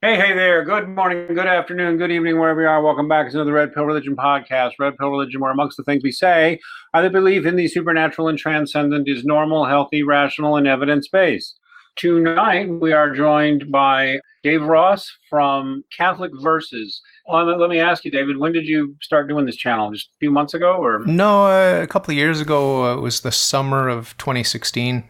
Hey there. Good morning, good afternoon, good evening, wherever you are. Welcome back to another Red Pill Religion podcast. Red Pill Religion, where amongst the things we say are the belief in the supernatural and transcendent is normal, healthy, rational, and evidence-based. Tonight, we are joined by Dave Ross from Catholic Verses. Let me ask you, David, when did you start doing this channel? Just a few months ago, or? No, a couple of years ago, it was the summer of 2016,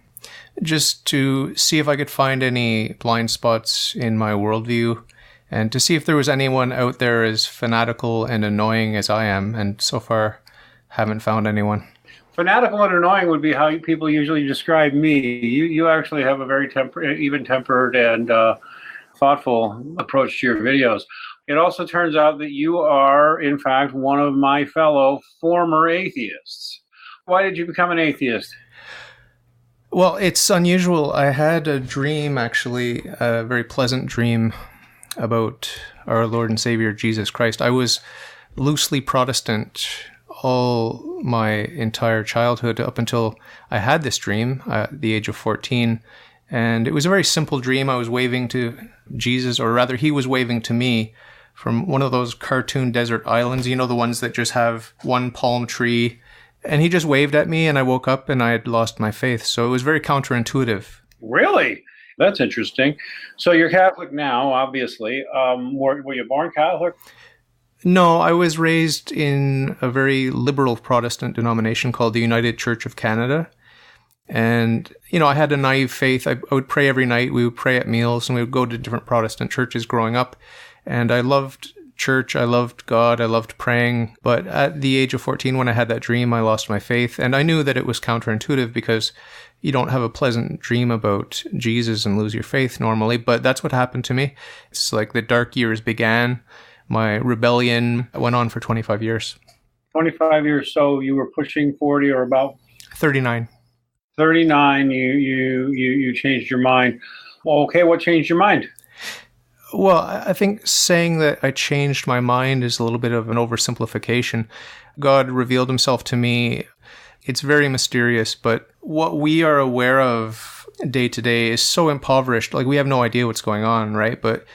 just to see if I could find any blind spots in my worldview and to see if there was anyone out there as fanatical and annoying as I am, and so far haven't found anyone. Fanatical and annoying would be how people usually describe me. You actually have a very even-tempered and thoughtful approach to your videos. It also turns out that you are, in fact, one of my fellow former atheists. Why did you become an atheist? Well, it's unusual. I had a dream, actually, a very pleasant dream about our Lord and Savior, Jesus Christ. I was loosely Protestant all my entire childhood up until I had this dream at the age of 14. And it was a very simple dream. I was waving to Jesus, or rather, he was waving to me from one of those cartoon desert islands, you know, the ones that just have one palm tree. And he just waved at me, and I woke up and I had lost my faith. So it was very counterintuitive. Really? That's interesting. So you're Catholic now, obviously. Were you born Catholic? No, I was raised in a very liberal Protestant denomination called the United Church of Canada. And, you know, I had a naive faith. I would pray every night. We would pray at meals, and we would go to different Protestant churches growing up. And I loved church, I loved God, I loved praying. But at the age of 14, when I had that dream, I lost my faith. And I knew that it was counterintuitive because you don't have a pleasant dream about Jesus and lose your faith normally. But that's what happened to me. It's like the dark years began. My rebellion went on for 25 years. 25 years. So you were pushing 40 or about 39. 39. You changed your mind. Well, okay, what changed your mind? Well, I think saying that I changed my mind is a little bit of an oversimplification. God revealed himself to me. It's very mysterious, but what we are aware of day to day is so impoverished. Like, we have no idea what's going on, right? But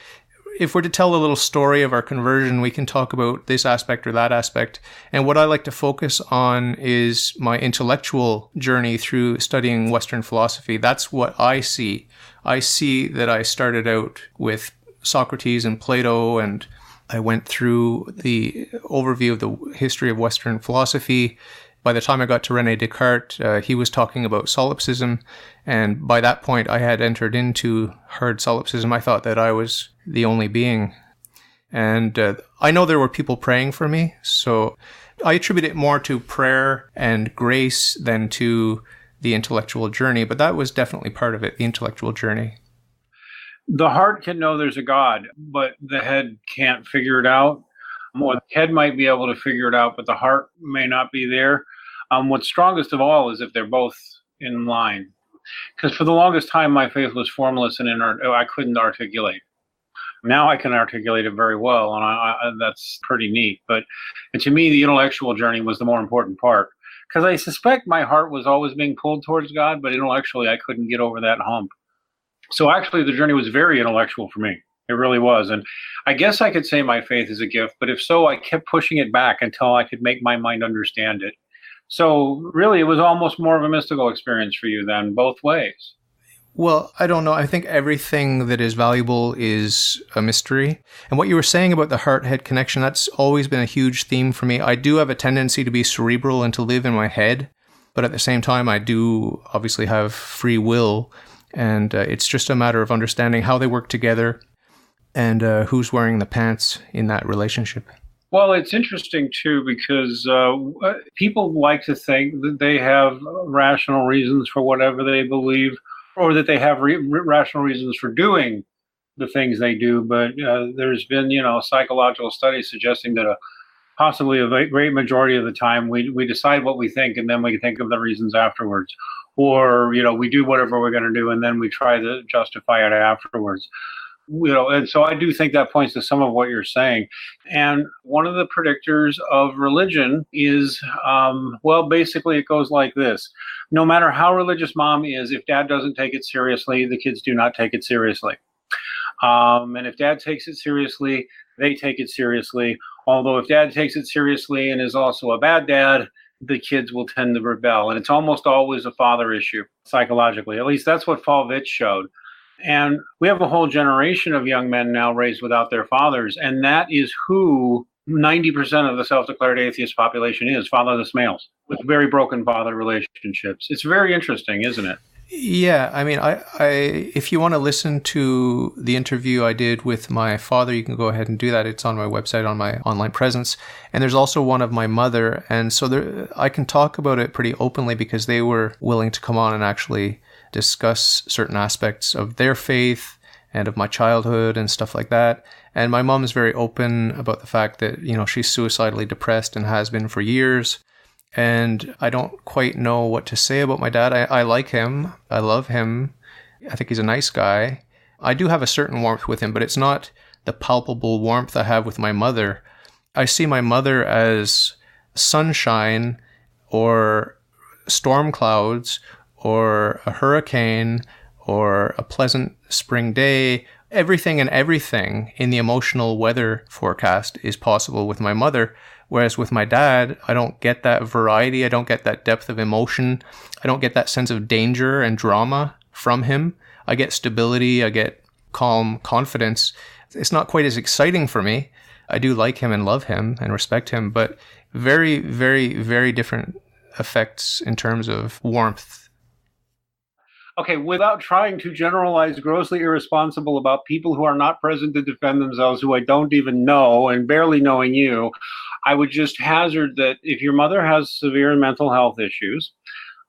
if we're to tell a little story of our conversion, we can talk about this aspect or that aspect. And what I like to focus on is my intellectual journey through studying Western philosophy. That's what I see. I see that I started out with Socrates and Plato, and I went through the overview of the history of Western philosophy. By the time I got to René Descartes, he was talking about solipsism, and by that point I had entered into hard solipsism. I thought that I was the only being, and I know there were people praying for me, so I attribute it more to prayer and grace than to the intellectual journey, but that was definitely part of it, the intellectual journey. The heart can know there's a God, but the head can't figure it out. Or the head might be able to figure it out, but the heart may not be there. What's strongest of all is if they're both in line. Because for the longest time, my faith was formless and I couldn't articulate. Now I can articulate it very well, and that's pretty neat. But to me, the intellectual journey was the more important part. Because I suspect my heart was always being pulled towards God, but intellectually I couldn't get over that hump. So actually, the journey was very intellectual for me. It really was. And I guess I could say my faith is a gift, but if so, I kept pushing it back until I could make my mind understand it. So really, it was almost more of a mystical experience for you then, both ways. Well, I don't know. I think everything that is valuable is a mystery. And what you were saying about the heart-head connection, that's always been a huge theme for me. I do have a tendency to be cerebral and to live in my head, but at the same time, I do obviously have free will. And it's just a matter of understanding how they work together and who's wearing the pants in that relationship. Well, it's interesting, too, because people like to think that they have rational reasons for whatever they believe, or that they have rational reasons for doing the things they do. But there's been, psychological studies suggesting that possibly a great majority of the time we decide what we think, and then we think of the reasons afterwards. Or, we do whatever we're going to do, and then we try to justify it afterwards. And so I do think that points to some of what you're saying. And one of the predictors of religion is, basically it goes like this. No matter how religious mom is, if dad doesn't take it seriously, the kids do not take it seriously. And if dad takes it seriously, they take it seriously. Although if dad takes it seriously and is also a bad dad, the kids will tend to rebel. And it's almost always a father issue psychologically. At least that's what Falvitz showed. And we have a whole generation of young men now raised without their fathers. And that is who 90% of the self-declared atheist population is, fatherless males with very broken father relationships. It's very interesting, isn't it? Yeah, I mean, I if you want to listen to the interview I did with my father, you can go ahead and do that. It's on my website, on my online presence. And there's also one of my mother. And so I can talk about it pretty openly because they were willing to come on and actually discuss certain aspects of their faith and of my childhood and stuff like that. And my mom is very open about the fact that, she's suicidally depressed and has been for years. And I don't quite know what to say about my dad. I like him. I love him. I think he's a nice guy. I do have a certain warmth with him, but it's not the palpable warmth I have with my mother. I see my mother as sunshine or storm clouds or a hurricane or a pleasant spring day. Everything in the emotional weather forecast is possible with my mother. Whereas with my dad, I don't get that variety. I don't get that depth of emotion. I don't get that sense of danger and drama from him. I get stability. I get calm confidence. It's not quite as exciting for me. I do like him and love him and respect him, but very, very, very different effects in terms of warmth. Okay, without trying to generalize grossly irresponsible about people who are not present to defend themselves, who I don't even know, and barely knowing you, I would just hazard that if your mother has severe mental health issues,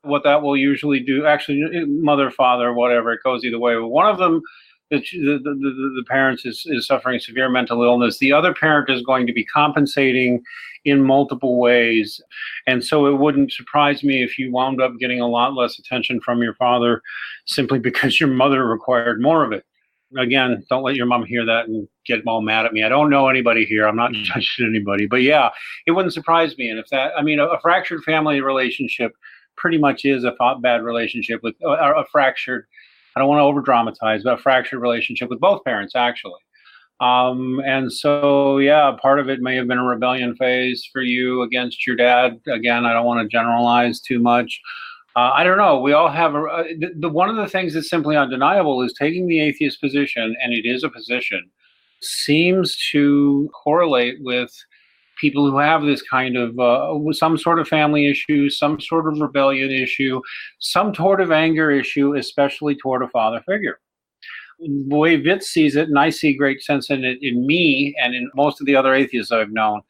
what that will usually do, actually, mother, father, whatever, it goes either way. One of them, the parents is suffering severe mental illness. The other parent is going to be compensating in multiple ways. And so it wouldn't surprise me if you wound up getting a lot less attention from your father simply because your mother required more of it. Again, don't let your mom hear that and get all mad at me. I don't know anybody here. I'm not judging anybody. But yeah, it wouldn't surprise me. And if that, a fractured family relationship pretty much is a bad relationship with a fractured, I don't want to over dramatize, but a fractured relationship with both parents, actually. And so, yeah, part of it may have been a rebellion phase for you against your dad. Again, I don't want to generalize too much. I don't know. We all have one of the things that's simply undeniable is taking the atheist position, and it is a position, seems to correlate with people who have this kind of some sort of family issue, some sort of rebellion issue, some sort of anger issue, especially toward a father figure. The way Vitz sees it, and I see great sense in it in me and in most of the other atheists I've known,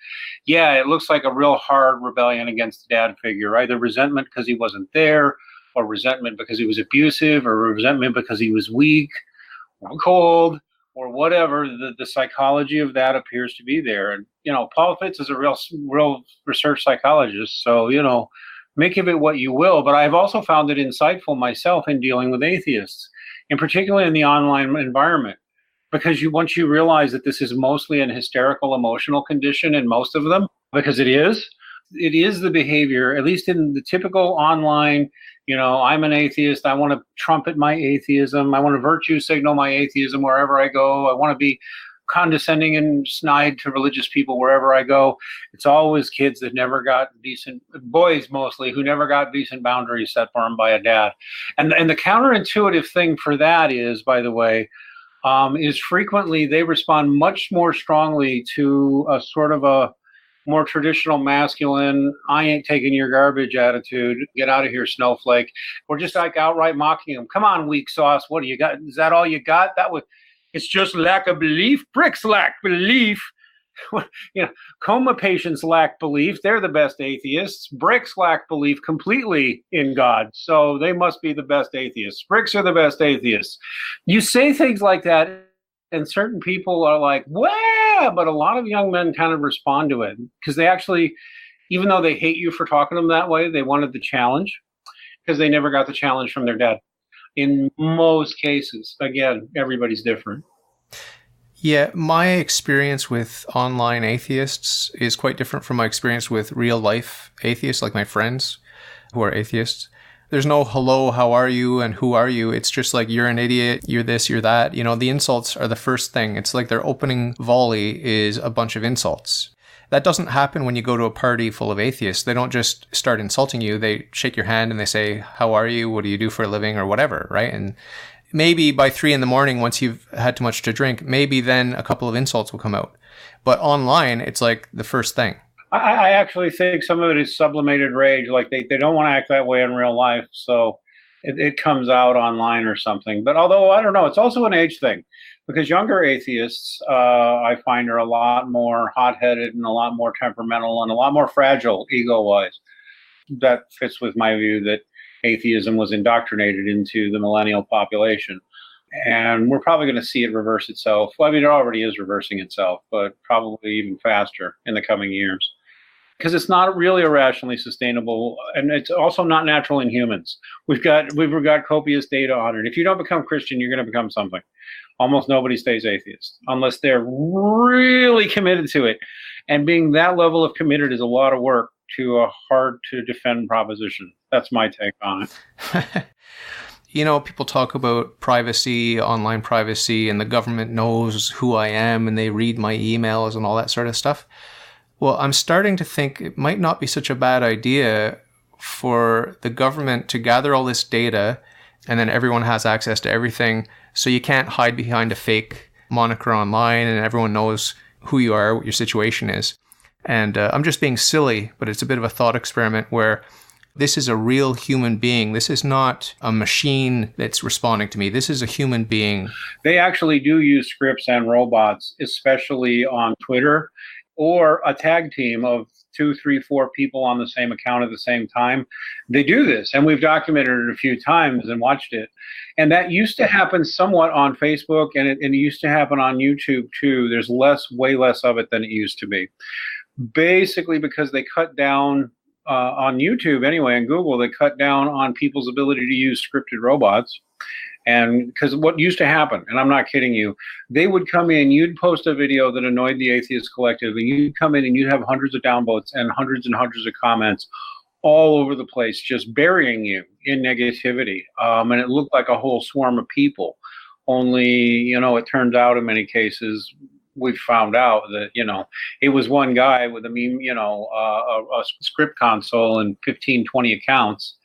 yeah, it looks like a real hard rebellion against the dad figure, either resentment because he wasn't there, or resentment because he was abusive, or resentment because he was weak or cold, or whatever. The psychology of that appears to be there. And, Paul Fitz is a real research psychologist, so, make of it what you will. But I've also found it insightful myself in dealing with atheists, and particularly in the online environment, because once you realize that this is mostly an hysterical emotional condition in most of them, because it is the behavior, at least in the typical online, I'm an atheist, I want to trumpet my atheism, I want to virtue signal my atheism wherever I go, I want to be condescending and snide to religious people wherever I go. It's always kids that never got decent, boys mostly, who never got decent boundaries set for them by a dad. And the counterintuitive thing for that is, by the way, is frequently they respond much more strongly to a sort of a more traditional masculine, I ain't taking your garbage attitude, get out of here, snowflake, or just like outright mocking them. Come on, weak sauce, what do you got? Is that all you got? It's just lack of belief. Bricks lack belief. Coma patients lack belief. They're the best atheists. Bricks lack belief completely in God. So they must be the best atheists. Bricks are the best atheists. You say things like that, and certain people are like, well, but a lot of young men kind of respond to it because they actually, even though they hate you for talking to them that way, they wanted the challenge because they never got the challenge from their dad. In most cases, again, everybody's different. Yeah, my experience with online atheists is quite different from my experience with real life atheists, like my friends who are atheists. There's no hello, how are you, and who are you? It's just like, you're an idiot, you're this, you're that. The insults are the first thing. It's like their opening volley is a bunch of insults. That doesn't happen when you go to a party full of atheists. They don't just start insulting you. They shake your hand and they say, how are you? What do you do for a living? Or whatever, right? And maybe by 3 a.m, once you've had too much to drink, maybe then a couple of insults will come out. But online, it's like the first thing. I actually think some of it is sublimated rage. Like they don't want to act that way in real life. So it comes out online or something. But although, I don't know, it's also an age thing. Because younger atheists, I find, are a lot more hot-headed and a lot more temperamental and a lot more fragile ego-wise. That fits with my view that atheism was indoctrinated into the millennial population. And we're probably going to see it reverse itself. Well, I mean, it already is reversing itself, but probably even faster in the coming years. Because it's not really irrationally sustainable, and it's also not natural in humans. We've got copious data on it. If you don't become Christian, you're going to become something. Almost nobody stays atheist unless they're really committed to it. And being that level of committed is a lot of work to a hard to defend proposition. That's my take on it. People talk about privacy, online privacy, and the government knows who I am and they read my emails and all that sort of stuff. Well, I'm starting to think it might not be such a bad idea for the government to gather all this data, and then everyone has access to everything. So you can't hide behind a fake moniker online, and everyone knows who you are, what your situation is. And I'm just being silly, but it's a bit of a thought experiment where this is a real human being. This is not a machine that's responding to me. This is a human being. They actually do use scripts and robots, especially on Twitter, or a tag team of 2, 3, 4 people on the same account at the same time. They do this, and we've documented it a few times and watched it. And that used to happen somewhat on Facebook, and it used to happen on YouTube too. There's way less of it than it used to be. Basically because they cut down on YouTube anyway, and Google, they cut down on people's ability to use scripted robots. And because what used to happen, and I'm not kidding you, they would come in, you'd post a video that annoyed the atheist collective, and you'd come in and you'd have hundreds of downvotes and hundreds of comments all over the place, just burying you in negativity. And it looked like a whole swarm of people. Only, it turns out in many cases, we've found out that, it was one guy with a meme, a script console and 15, 20 accounts.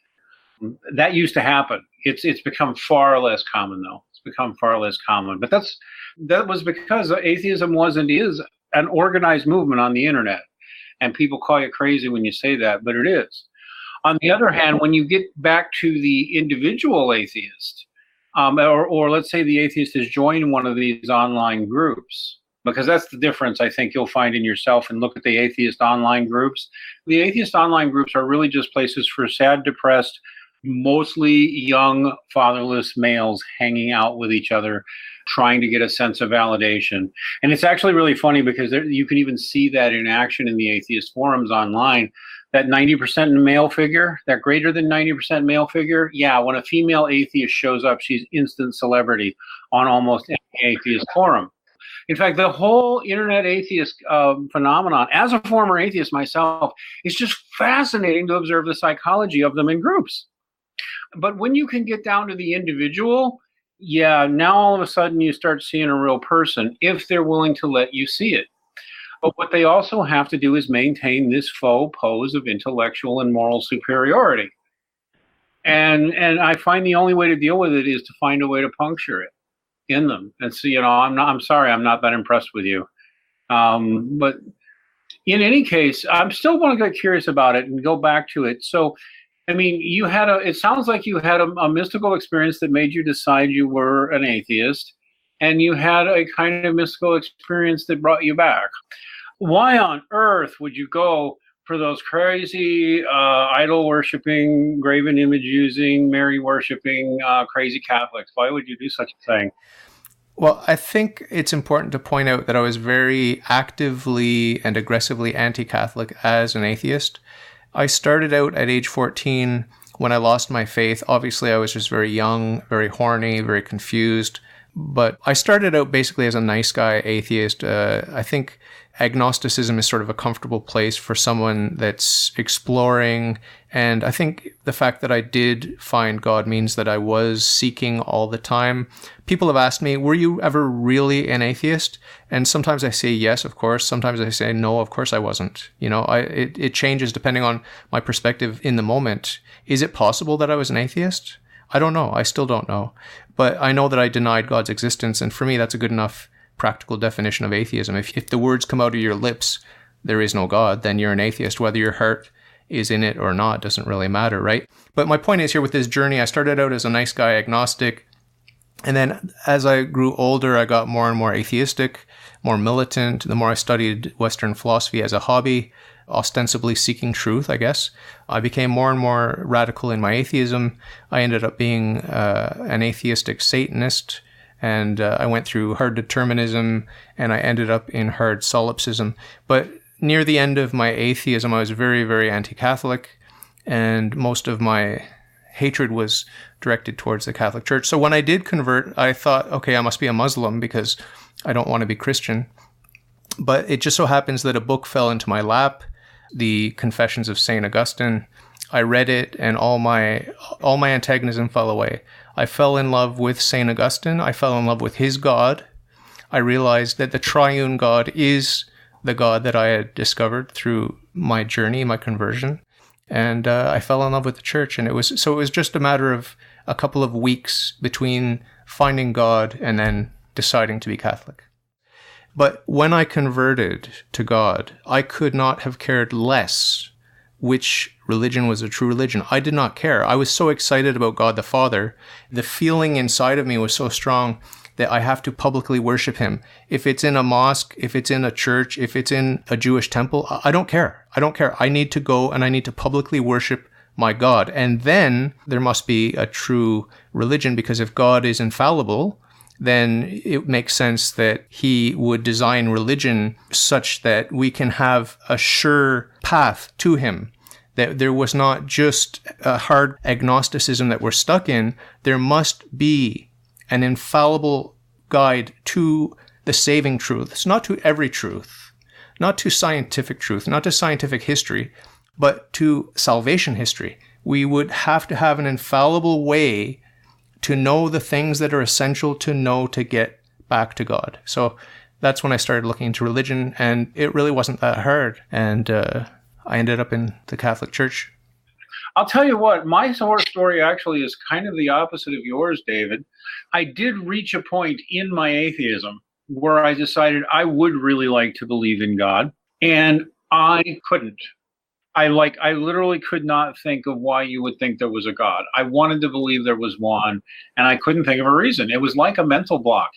That used to happen. It's become far less common, though. It's become far less common. But that was because atheism was and is an organized movement on the internet. And people call you crazy when you say that, but it is. On the other hand, when you get back to the individual atheist, or let's say the atheist has joined one of these online groups, because that's the difference I think you'll find in yourself, and look at the atheist online groups. The atheist online groups are really just places for sad, depressed, mostly young, fatherless males hanging out with each other, trying to get a sense of validation. And it's actually really funny because you can even see that in action in the atheist forums online. That 90% male figure, that greater than 90% male figure, yeah, when a female atheist shows up, she's instant celebrity on almost any atheist forum. In fact, the whole internet atheist phenomenon, as a former atheist myself, is just fascinating to observe the psychology of them in groups. But when you can get down to the individual, yeah, now all of a sudden you start seeing a real person if they're willing to let you see it. But what they also have to do is maintain this faux pose of intellectual and moral superiority. And I find the only way to deal with it is to find a way to puncture it in them. And so, I'm sorry, I'm not that impressed with you. But in any case, I'm still want to get curious about it and go back to it. So, I mean, it sounds like you had a mystical experience that made you decide you were an atheist, and you had a kind of mystical experience that brought you back. Why on earth would you go for those crazy idol worshiping, graven image using, Mary worshiping crazy Catholics? Why would you do such a thing? Well, I think it's important to point out that I was very actively and aggressively anti-Catholic as an atheist. I started out at age 14 when I lost my faith. Obviously, I was just very young, very horny, very confused. But I started out basically as a nice guy atheist. I think agnosticism is sort of a comfortable place for someone that's exploring. And I think the fact that I did find God means that I was seeking all the time. People have asked me, were you ever really an atheist? And sometimes I say yes, of course. Sometimes I say no, of course I wasn't. It changes depending on my perspective in the moment. Is it possible that I was an atheist? I don't know. I still don't know. But I know that I denied God's existence. And for me, that's a good enough practical definition of atheism. If the words come out of your lips, there is no God, then you're an atheist. Whether your heart is in it or not doesn't really matter, right? But my point is here with this journey, I started out as a nice guy agnostic. And then as I grew older, I got more and more atheistic, more militant. The more I studied Western philosophy as a hobby, ostensibly seeking truth, I guess, I became more and more radical in my atheism. I ended up being an atheistic Satanist. And I went through hard determinism, and I ended up in hard solipsism. But near the end of my atheism, I was very, very anti-Catholic, and most of my hatred was directed towards the Catholic Church. So when I did convert, I thought, okay, I must be a Muslim because I don't want to be Christian. But it just so happens that a book fell into my lap, The Confessions of St. Augustine. I read it, and all my antagonism fell away. I fell in love with St. Augustine. I fell in love with his God. I realized that the triune God is the God that I had discovered through my journey, my conversion. And I fell in love with the church. And it was just a matter of a couple of weeks between finding God and then deciding to be Catholic. But when I converted to God, I could not have cared less which religion was a true religion. I did not care. I was so excited about God the Father. The feeling inside of me was so strong that I have to publicly worship him. If it's in a mosque, if it's in a church, if it's in a Jewish temple, I don't care. I don't care. I need to go and I need to publicly worship my God. And then there must be a true religion, because if God is infallible, then it makes sense that he would design religion such that we can have a sure path to him. That there was not just a hard agnosticism that we're stuck in. There must be an infallible guide to the saving truths, not to every truth, not to scientific truth, not to scientific history, but to salvation history. We would have to have an infallible way to know the things that are essential to know to get back to God. So that's when I started looking into religion, and it really wasn't that hard. And I ended up in the Catholic Church. I'll tell you what, my story actually is kind of the opposite of yours, David. I did reach a point in my atheism where I decided I would really like to believe in God, and I couldn't. I literally could not think of why you would think there was a God. I wanted to believe there was one, and I couldn't think of a reason. It was like a mental block.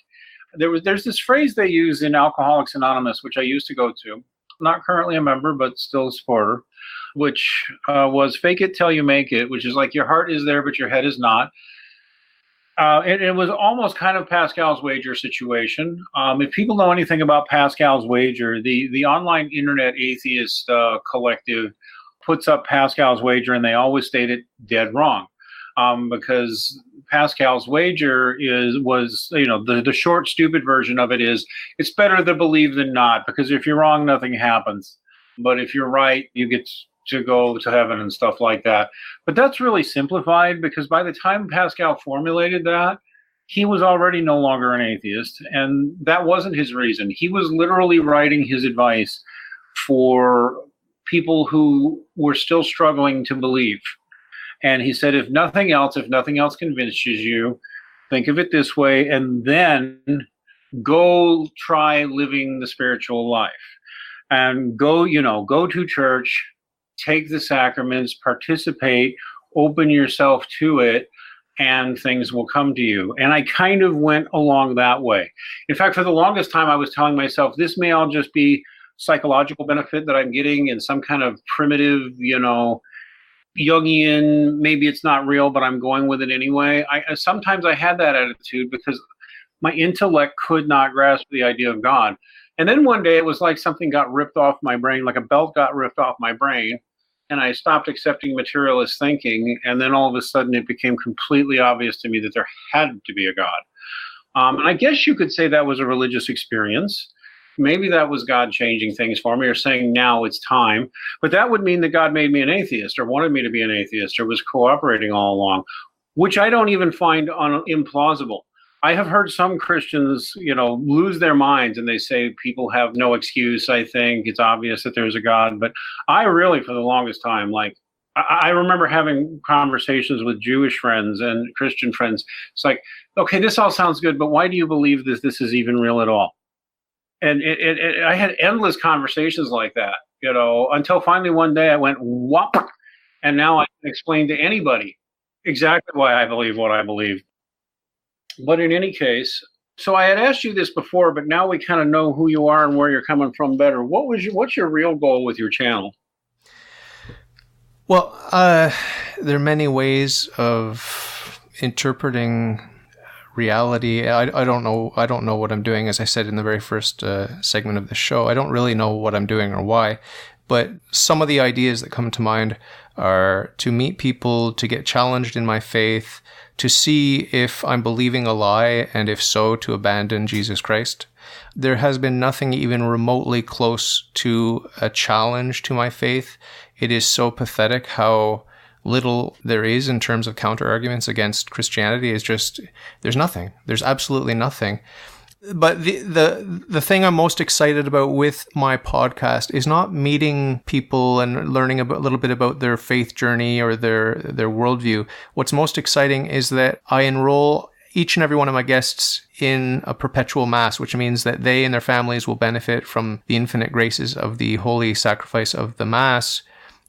There's this phrase they use in Alcoholics Anonymous, which I used to go to. Not currently a member, but still a supporter, which was fake it till you make it, which is like your heart is there, but your head is not. It was almost kind of Pascal's wager situation. If people know anything about Pascal's wager, the online internet atheist collective puts up Pascal's wager, and they always state it dead wrong, because Pascal's wager was the short, stupid version of it is it's better to believe than not, because if you're wrong, nothing happens. But if you're right, you get to go to heaven and stuff like that. But that's really simplified, because by the time Pascal formulated that, he was already no longer an atheist, and that wasn't his reason. He was literally writing his advice for people who were still struggling to believe. And he said, if nothing else convinces you, think of it this way, and then go try living the spiritual life. And go to church, take the sacraments, participate, open yourself to it, and things will come to you. And I kind of went along that way. In fact, for the longest time, I was telling myself, this may all just be psychological benefit that I'm getting in some kind of primitive, Jungian, maybe it's not real, but I'm going with it anyway. Sometimes I had that attitude because my intellect could not grasp the idea of God. And then one day it was like something got ripped off my brain, like a belt got ripped off my brain, and I stopped accepting materialist thinking. And then all of a sudden it became completely obvious to me that there had to be a God. And I guess you could say that was a religious experience. Maybe that was God changing things for me or saying now it's time. But that would mean that God made me an atheist or wanted me to be an atheist or was cooperating all along, which I don't even find implausible. I have heard some Christians, lose their minds and they say people have no excuse. I think it's obvious that there's a God. But I really, for the longest time, I remember having conversations with Jewish friends and Christian friends. It's like, okay, this all sounds good, but why do you believe this is even real at all? And I had endless conversations like that, until finally one day I went, whop, and now I can explain to anybody exactly why I believe what I believe. But in any case, so I had asked you this before, but now we kind of know who you are and where you're coming from better. What's your real goal with your channel? Well, there are many ways of interpreting reality. I don't know what I'm doing. As I said in the very first segment of the show, I don't really know what I'm doing or why. But some of the ideas that come to mind are to meet people, to get challenged in my faith, to see if I'm believing a lie, and if so, to abandon Jesus Christ. There has been nothing even remotely close to a challenge to my faith. It is so pathetic how little there is in terms of counter-arguments against Christianity. Is just, there's nothing. There's absolutely nothing. But the thing I'm most excited about with my podcast is not meeting people and learning a little bit about their faith journey or their worldview. What's most exciting is that I enroll each and every one of my guests in a perpetual mass, which means that they and their families will benefit from the infinite graces of the holy sacrifice of the mass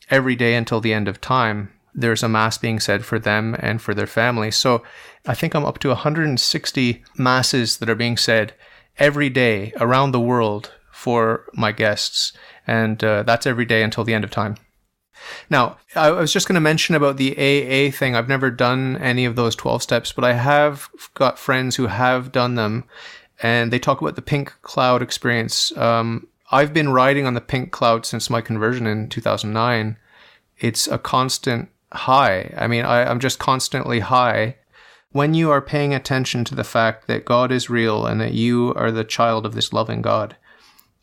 every day until the end of time. There's a mass being said for them and for their family. So I think I'm up to 160 masses that are being said every day around the world for my guests. And that's every day until the end of time. Now, I was just going to mention about the AA thing. I've never done any of those 12 steps, but I have got friends who have done them. And they talk about the pink cloud experience. I've been riding on the pink cloud since my conversion in 2009. It's a constant high. I mean, I'm just constantly high. When you are paying attention to the fact that God is real and that you are the child of this loving God,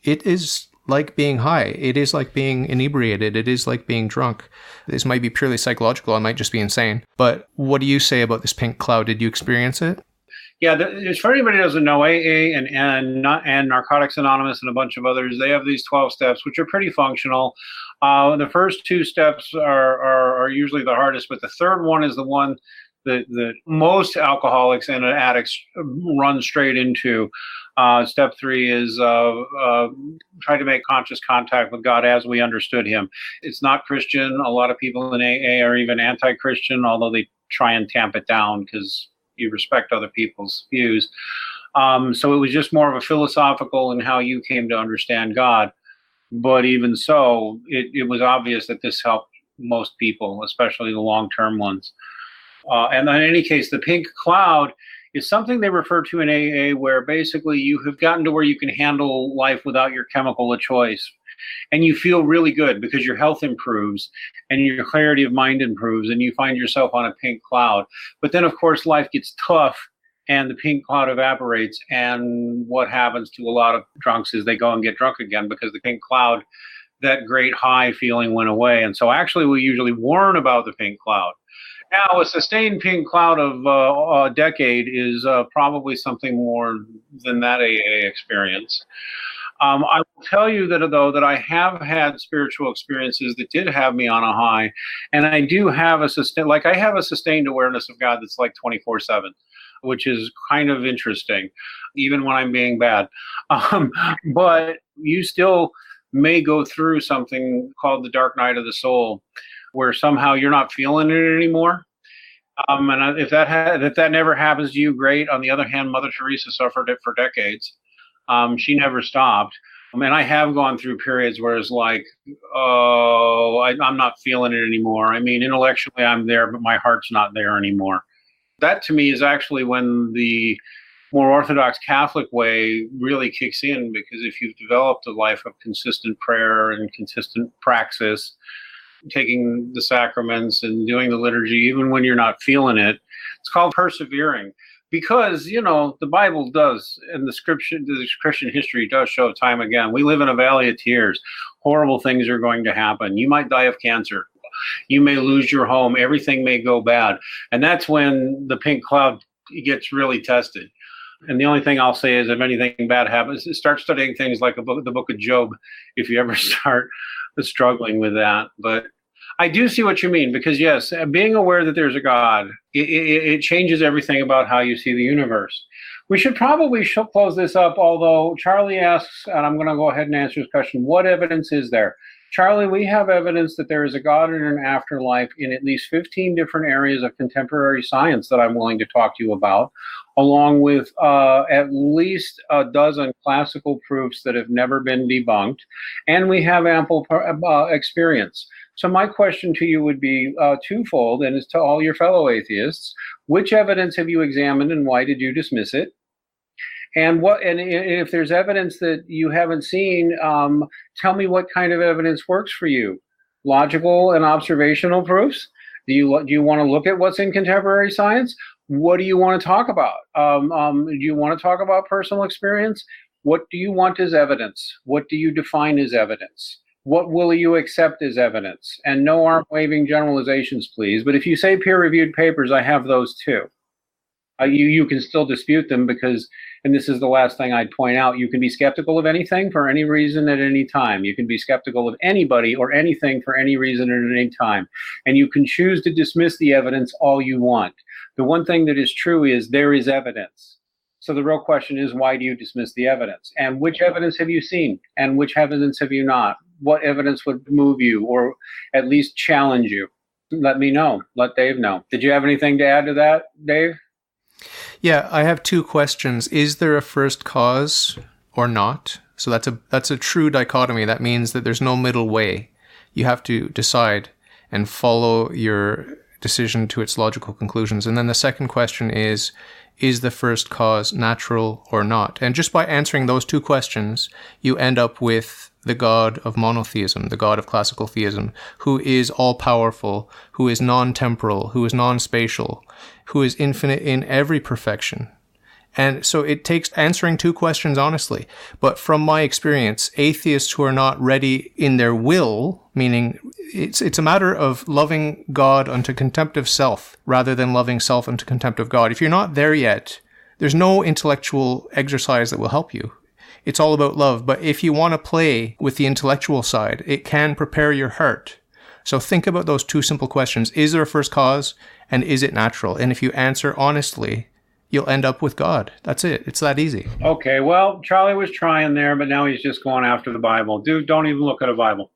it is like being high. It is like being inebriated. It is like being drunk. This might be purely psychological. I might just be insane. But what do you say about this pink cloud? Did you experience it? Yeah, for anybody who doesn't know, AA and Narcotics Anonymous and a bunch of others, they have these 12 steps, which are pretty functional. The first two steps are usually the hardest, but the third one is the one that most alcoholics and addicts run straight into. Step 3 is try to make conscious contact with God as we understood him. It's not Christian. A lot of people in AA are even anti-Christian, although they try and tamp it down because you respect other people's views. So it was just more of a philosophical in how you came to understand God. But even so, it was obvious that this helped most people, especially the long-term ones. And in any case, the pink cloud is something they refer to in AA where basically you have gotten to where you can handle life without your chemical of choice. And you feel really good because your health improves and your clarity of mind improves and you find yourself on a pink cloud. But then, of course, life gets tough and the pink cloud evaporates. And what happens to a lot of drunks is they go and get drunk again because the pink cloud, that great high feeling went away. And so actually we usually warn about the pink cloud. Now, a sustained pink cloud of a decade is probably something more than that AA experience. I will tell you that, though, that I have had spiritual experiences that did have me on a high, and I do have a sustained awareness of God that's like 24/7, which is kind of interesting, even when I'm being bad. But you still may go through something called the dark night of the soul, where somehow you're not feeling it anymore. And if that never happens to you, great. On the other hand, Mother Teresa suffered it for decades. She never stopped. And I have gone through periods where it's like, I'm not feeling it anymore. I mean, intellectually I'm there, but my heart's not there anymore. That to me is actually when the more Orthodox Catholic way really kicks in, because if you've developed a life of consistent prayer and consistent praxis, taking the sacraments and doing the liturgy, even when you're not feeling it, it's called persevering. because, the Bible does, and the Christian history does show time again. We live in a valley of tears. Horrible things are going to happen. You might die of cancer. You may lose your home. Everything may go bad. And that's when the pink cloud gets really tested. And the only thing I'll say is if anything bad happens, start studying things like the book of Job if you ever start struggling with that. But I do see what you mean, because yes, being aware that there's a God, it changes everything about how you see the universe. We should probably close this up, although Charlie asks, and I'm going to go ahead and answer his question, what evidence is there? Charlie, we have evidence that there is a God and an afterlife in at least 15 different areas of contemporary science that I'm willing to talk to you about, along with at least a dozen classical proofs that have never been debunked, and we have ample experience. So my question to you would be twofold, and it's to all your fellow atheists. Which evidence have you examined, and why did you dismiss it? And if there's evidence that you haven't seen, tell me what kind of evidence works for you. Logical and observational proofs? Do you want to look at what's in contemporary science? What do you want to talk about? Do you want to talk about personal experience? What do you want as evidence? What do you define as evidence? What will you accept as evidence? And no arm-waving generalizations, please. But if you say peer-reviewed papers, I have those too. You can still dispute them because, and this is the last thing I'd point out, you can be skeptical of anything for any reason at any time. You can be skeptical of anybody or anything for any reason at any time. And you can choose to dismiss the evidence all you want. The one thing that is true is there is evidence. So the real question is, why do you dismiss the evidence? And which evidence have you seen? And which evidence have you not? What evidence would move you or at least challenge you? Let me know. Let Dave know. Did you have anything to add to that, Dave? Yeah, I have two questions. Is there a first cause or not? So that's a true dichotomy. That means that there's no middle way. You have to decide and follow your decision to its logical conclusions. And then the second question is the first cause natural or not? And just by answering those two questions, you end up with the God of monotheism, the God of classical theism, who is all-powerful, who is non-temporal, who is non-spatial, who is infinite in every perfection. And so it takes answering two questions honestly. But from my experience, atheists who are not ready in their will, meaning it's a matter of loving God unto contempt of self, rather than loving self unto contempt of God. If you're not there yet, there's no intellectual exercise that will help you. It's all about love. But if you want to play with the intellectual side, it can prepare your heart. So think about those two simple questions. Is there a first cause? And is it natural? And if you answer honestly, you'll end up with God. That's it. It's that easy. Okay. Well, Charlie was trying there, but now he's just going after the Bible. Dude, don't even look at a Bible.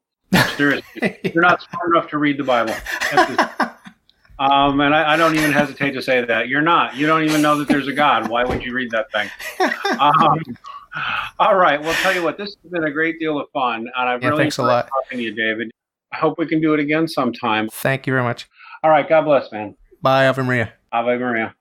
Seriously. You're not smart enough to read the Bible. And I don't even hesitate to say that. You're not. You don't even know that there's a God. Why would you read that thing? All right. Well, tell you what, this has been a great deal of fun. And I've really enjoyed talking to you, David. I hope we can do it again sometime. Thank you very much. All right. God bless, man. Bye, Ave Maria. Ave Maria.